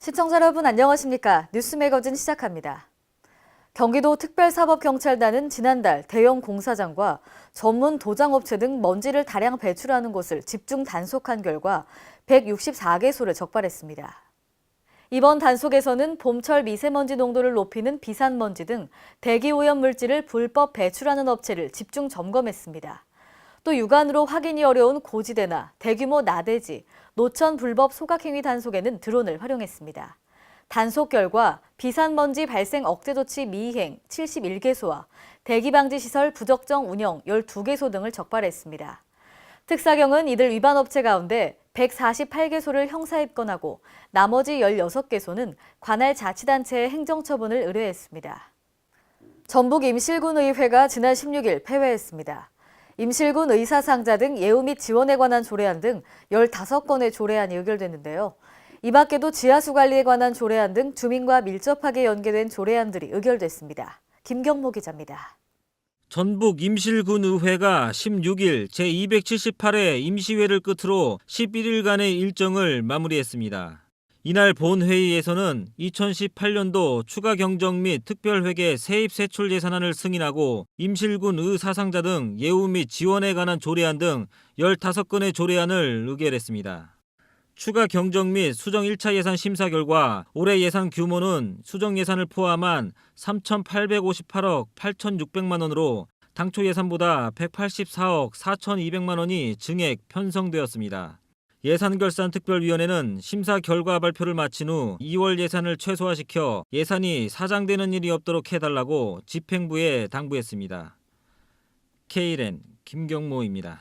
시청자 여러분 안녕하십니까? 뉴스 매거진 시작합니다. 경기도 특별사법경찰단은 지난달 대형 공사장과 전문 도장업체 등 먼지를 다량 배출하는 곳을 집중 단속한 결과 164개소를 적발했습니다. 이번 단속에서는 봄철 미세먼지 농도를 높이는 비산먼지 등 대기오염 물질을 불법 배출하는 업체를 집중 점검했습니다. 또 육안으로 확인이 어려운 고지대나 대규모 나대지, 노천 불법 소각행위 단속에는 드론을 활용했습니다. 단속 결과 비산먼지 발생 억제 조치 미이행 71개소와 대기방지시설 부적정 운영 12개소 등을 적발했습니다. 특사경은 이들 위반 업체 가운데 148개소를 형사 입건하고 나머지 16개소는 관할 자치단체에 행정처분을 의뢰했습니다. 전북 임실군의회가 지난 16일 폐회했습니다. 임실군 의사상자 등 예우 및 지원에 관한 조례안 등 15건의 조례안이 의결됐는데요. 이 밖에도 지하수 관리에 관한 조례안 등 주민과 밀접하게 연계된 조례안들이 의결됐습니다. 김경모 기자입니다. 전북 임실군의회가 16일 제278회 임시회를 끝으로 11일간의 일정을 마무리했습니다. 이날 본회의에서는 2018년도 추가 경정 및 특별회계 세입 세출 예산안을 승인하고 임실군 의사상자 등 예우 및 지원에 관한 조례안 등 15건의 조례안을 의결했습니다. 추가 경정 및 수정 1차 예산 심사 결과 올해 예산 규모는 수정 예산을 포함한 3,858억 8,600만 원으로 당초 예산보다 184억 4,200만 원이 증액 편성되었습니다. 예산결산특별위원회는 심사 결과 발표를 마친 후 2월 예산을 최소화시켜 예산이 사장되는 일이 없도록 해달라고 집행부에 당부했습니다. K랜 김경모입니다.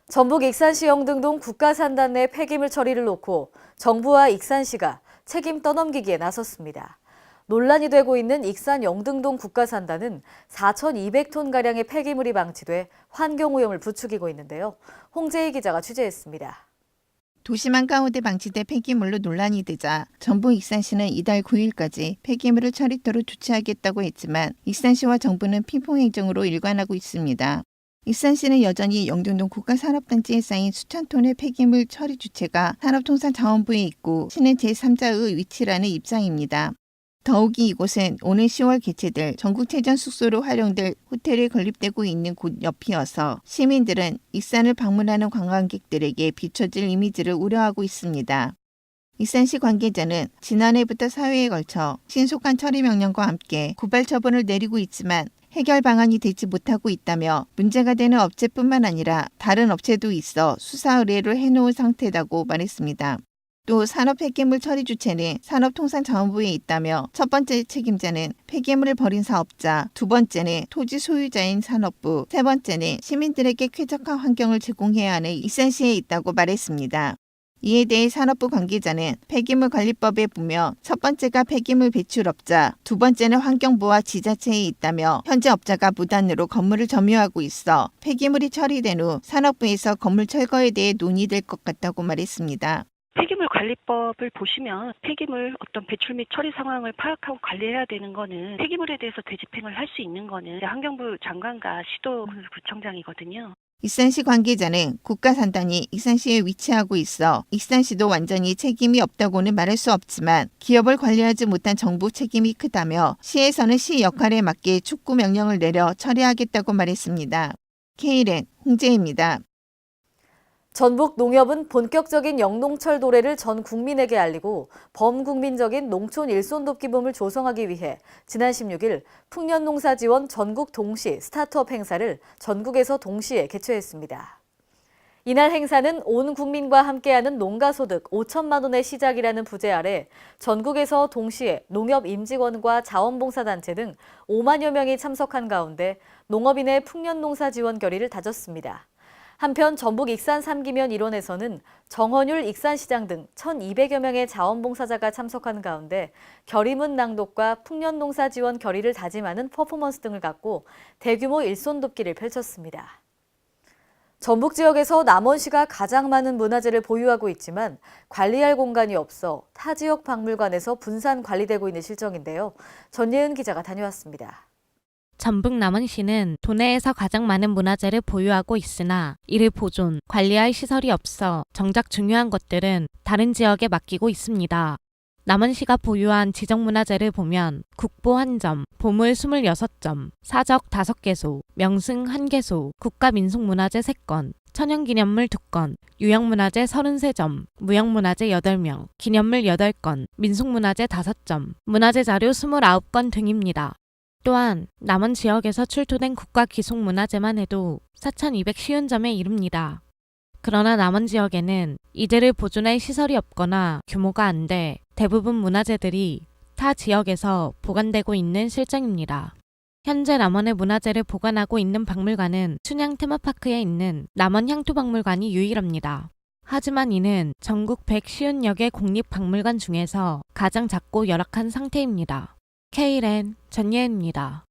전북 익산시 영등동 국가산단 내 폐기물 처리를 놓고 정부와 익산시가 책임 떠넘기기에 나섰습니다. 논란이 되고 있는 익산 영등동 국가산단은 4,200톤가량의 폐기물이 방치돼 환경오염을 부추기고 있는데요. 홍재희 기자가 취재했습니다. 도심 한가운데 방치돼 폐기물로 논란이 되자 전북 익산시는 이달 9일까지 폐기물을 처리토로 조치하겠다고 했지만 익산시와 정부는 핑퐁행정으로 일관하고 있습니다. 익산시는 여전히 영등동 국가산업단지에 쌓인 수천 톤의 폐기물 처리 주체가 산업통상자원부에 있고 시는 제3자의 위치라는 입장입니다. 더욱이 이곳은 오는 10월 개최될 전국체전 숙소로 활용될 호텔에 건립되고 있는 곳 옆이어서 시민들은 익산을 방문하는 관광객들에게 비춰질 이미지를 우려하고 있습니다. 익산시 관계자는 지난해부터 사회에 걸쳐 신속한 처리 명령과 함께 고발 처분을 내리고 있지만 해결 방안이 되지 못하고 있다며 문제가 되는 업체뿐만 아니라 다른 업체도 있어 수사 의뢰를 해놓은 상태라고 말했습니다. 또 산업 폐기물 처리 주체는 산업통상자원부에 있다며 첫 번째 책임자는 폐기물을 버린 사업자, 두 번째는 토지 소유자인 산업부, 세 번째는 시민들에게 쾌적한 환경을 제공해야 하는 익산시에 있다고 말했습니다. 이에 대해 산업부 관계자는 폐기물관리법에 보면 첫 번째가 폐기물 배출업자, 두 번째는 환경부와 지자체에 있다며 현재 업자가 무단으로 건물을 점유하고 있어 폐기물이 처리된 후 산업부에서 건물 철거에 대해 논의될 것 같다고 말했습니다. 폐기물 관리법을 보시면 폐기물 어떤 배출 및 처리 상황을 파악하고 관리해야 되는 거는 폐기물에 대해서 되집행을 할 수 있는 거는 환경부 장관과 시도구청장이거든요. 익산시 관계자는 국가산단이 익산시에 위치하고 있어 익산시도 완전히 책임이 없다고는 말할 수 없지만 기업을 관리하지 못한 정부 책임이 크다며 시에서는 시 역할에 맞게 축구 명령을 내려 처리하겠다고 말했습니다. K랜 홍재입니다. 전북 농협은 본격적인 영농철 도래를 전 국민에게 알리고 범국민적인 농촌 일손돕기붐을 조성하기 위해 지난 16일 풍년농사지원 전국 동시 스타트업 행사를 전국에서 동시에 개최했습니다. 이날 행사는 온 국민과 함께하는 농가소득 5천만 원의 시작이라는 부제 아래 전국에서 동시에 농협 임직원과 자원봉사단체 등 5만여 명이 참석한 가운데 농업인의 풍년농사 지원 결의를 다졌습니다. 한편 전북 익산 3기면 일원에서는 정헌율 익산시장 등 1,200여 명의 자원봉사자가 참석한 가운데 결의문 낭독과 풍년농사 지원 결의를 다짐하는 퍼포먼스 등을 갖고 대규모 일손돕기를 펼쳤습니다. 전북 지역에서 남원시가 가장 많은 문화재를 보유하고 있지만 관리할 공간이 없어 타 지역 박물관에서 분산 관리되고 있는 실정인데요. 전예은 기자가 다녀왔습니다. 전북 남원시는 도내에서 가장 많은 문화재를 보유하고 있으나 이를 보존, 관리할 시설이 없어 정작 중요한 것들은 다른 지역에 맡기고 있습니다. 남원시가 보유한 지정문화재를 보면 국보 1점, 보물 26점, 사적 5개소, 명승 1개소, 국가민속문화재 3건, 천연기념물 2건, 유형문화재 33점, 무형문화재 8명, 기념물 8건, 민속문화재 5점, 문화재 자료 29건 등입니다. 또한 남원 지역에서 출토된 국가기속문화재만 해도 4,250점에 이릅니다. 그러나 남원 지역에는 이들을 보존할 시설이 없거나 규모가 안 돼 대부분 문화재들이 타 지역에서 보관되고 있는 실정입니다. 현재 남원의 문화재를 보관하고 있는 박물관은 춘향 테마파크에 있는 남원 향토박물관이 유일합니다. 하지만 이는 전국 150여개 공립박물관 중에서 가장 작고 열악한 상태입니다. K랜 전예은입니다.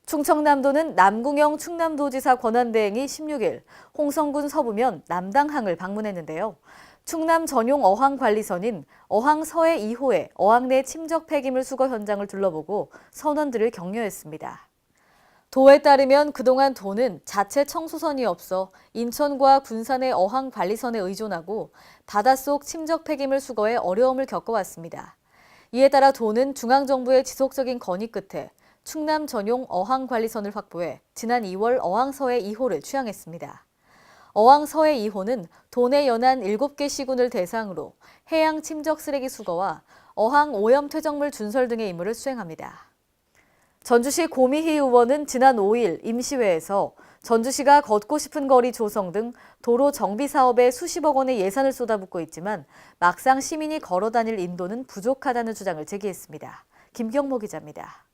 충청남도는 남궁영 충남도지사 권한대행이 16일 홍성군 서부면 남당항을 방문했는데요. 충남 전용 어항관리선인 어항 서해 2호의 어항 내 침적 폐기물 수거 현장을 둘러보고 선원들을 격려했습니다. 도에 따르면 그동안 도는 자체 청소선이 없어 인천과 군산의 어항관리선에 의존하고 바닷속 침적 폐기물 수거에 어려움을 겪어왔습니다. 이에 따라 도는 중앙정부의 지속적인 건의 끝에 충남 전용 어항관리선을 확보해 지난 2월 어항서해 2호를 취항했습니다. 어항서해 2호는 도내 연안 7개 시군을 대상으로 해양 침적 쓰레기 수거와 어항 오염 퇴적물 준설 등의 임무를 수행합니다. 전주시 고미희 의원은 지난 5일 임시회에서 전주시가 걷고 싶은 거리 조성 등 도로 정비 사업에 수십억 원의 예산을 쏟아붓고 있지만 막상 시민이 걸어 다닐 인도는 부족하다는 주장을 제기했습니다. 김경모 기자입니다.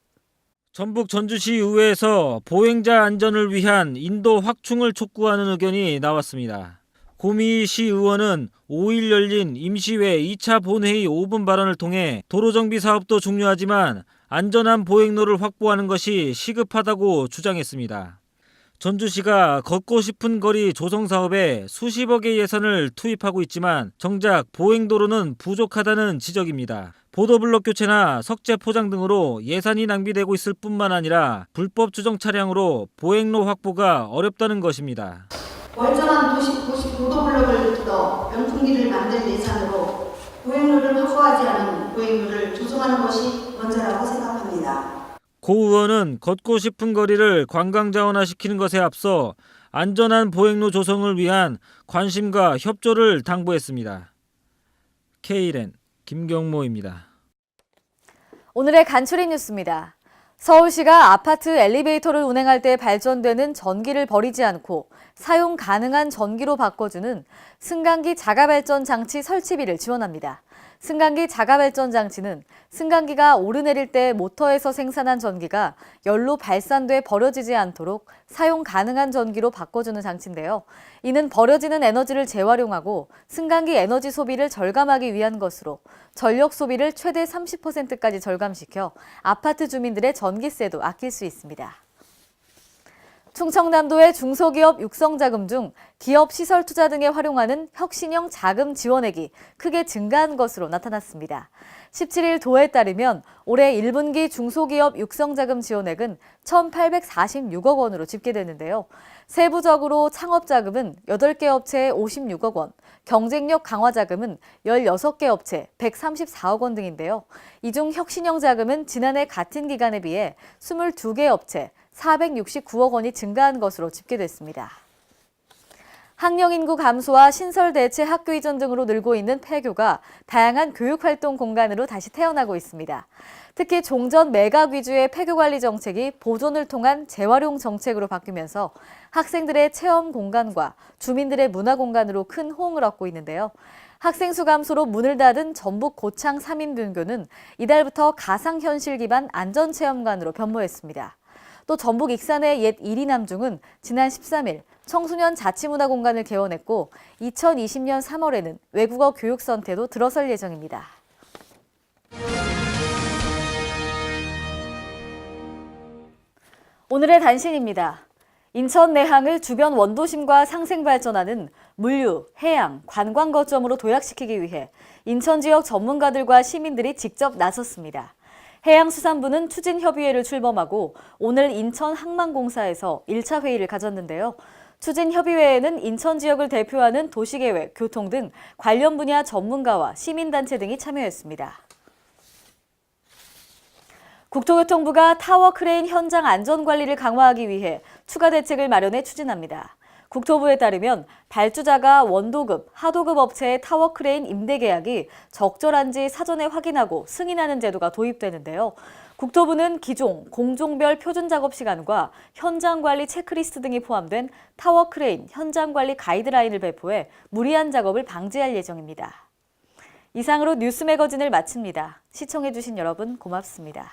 전북 전주시 의회에서 보행자 안전을 위한 인도 확충을 촉구하는 의견이 나왔습니다. 고미희 시 의원은 5일 열린 임시회 2차 본회의 5분 발언을 통해 도로정비 사업도 중요하지만 안전한 보행로를 확보하는 것이 시급하다고 주장했습니다. 전주시가 걷고 싶은 거리 조성 사업에 수십억의 예산을 투입하고 있지만 정작 보행도로는 부족하다는 지적입니다. 보도블록 교체나 석재 포장 등으로 예산이 낭비되고 있을 뿐만 아니라 불법 주정 차량으로 보행로 확보가 어렵다는 것입니다. 멀쩡한 도시 보도블록을 뜯어 명품기를 만들 예산으로 보행로를 확보하지 않은 보행로를 조성하는 것이 먼저라고 생각합니다. 고 의원은 걷고 싶은 거리를 관광자원화시키는 것에 앞서 안전한 보행로 조성을 위한 관심과 협조를 당부했습니다. K랜 김경모입니다. 오늘의 간추린 뉴스입니다. 서울시가 아파트 엘리베이터를 운행할 때 발전되는 전기를 버리지 않고 사용 가능한 전기로 바꿔주는 승강기 자가발전 장치 설치비를 지원합니다. 승강기 자가발전 장치는 승강기가 오르내릴 때 모터에서 생산한 전기가 열로 발산돼 버려지지 않도록 사용 가능한 전기로 바꿔주는 장치인데요. 이는 버려지는 에너지를 재활용하고 승강기 에너지 소비를 절감하기 위한 것으로 전력 소비를 최대 30%까지 절감시켜 아파트 주민들의 전기세도 아낄 수 있습니다. 충청남도의 중소기업 육성자금 중 기업 시설 투자 등에 활용하는 혁신형 자금 지원액이 크게 증가한 것으로 나타났습니다. 17일 도에 따르면 올해 1분기 중소기업 육성자금 지원액은 1,846억 원으로 집계됐는데요. 세부적으로 창업자금은 8개 업체에 56억 원, 경쟁력 강화자금은 16개 업체 134억 원 등인데요. 이 중 혁신형 자금은 지난해 같은 기간에 비해 22개 업체 469억 원이 증가한 것으로 집계됐습니다. 학령 인구 감소와 신설 대체 학교 이전 등으로 늘고 있는 폐교가 다양한 교육활동 공간으로 다시 태어나고 있습니다. 특히 종전 매각 위주의 폐교 관리 정책이 보존을 통한 재활용 정책으로 바뀌면서 학생들의 체험 공간과 주민들의 문화 공간으로 큰 호응을 얻고 있는데요. 학생 수 감소로 문을 닫은 전북 고창 삼인분교는 이달부터 가상현실 기반 안전체험관으로 변모했습니다. 또 전북 익산의 옛 이리남중은 지난 13일 청소년 자치문화공간을 개원했고 2020년 3월에는 외국어 교육선태도 들어설 예정입니다. 오늘의 단신입니다. 인천 내항을 주변 원도심과 상생발전하는 물류, 해양, 관광 거점으로 도약시키기 위해 인천 지역 전문가들과 시민들이 직접 나섰습니다. 해양수산부는 추진협의회를 출범하고 오늘 인천항만공사에서 1차 회의를 가졌는데요. 추진협의회에는 인천 지역을 대표하는 도시계획, 교통 등 관련 분야 전문가와 시민단체 등이 참여했습니다. 국토교통부가 타워 크레인 현장 안전관리를 강화하기 위해 추가 대책을 마련해 추진합니다. 국토부에 따르면 발주자가 원도급, 하도급 업체의 타워 크레인 임대 계약이 적절한지 사전에 확인하고 승인하는 제도가 도입되는데요. 국토부는 기종, 공종별 표준 작업 시간과 현장 관리 체크리스트 등이 포함된 타워 크레인 현장 관리 가이드라인을 배포해 무리한 작업을 방지할 예정입니다. 이상으로 뉴스 매거진을 마칩니다. 시청해주신 여러분 고맙습니다.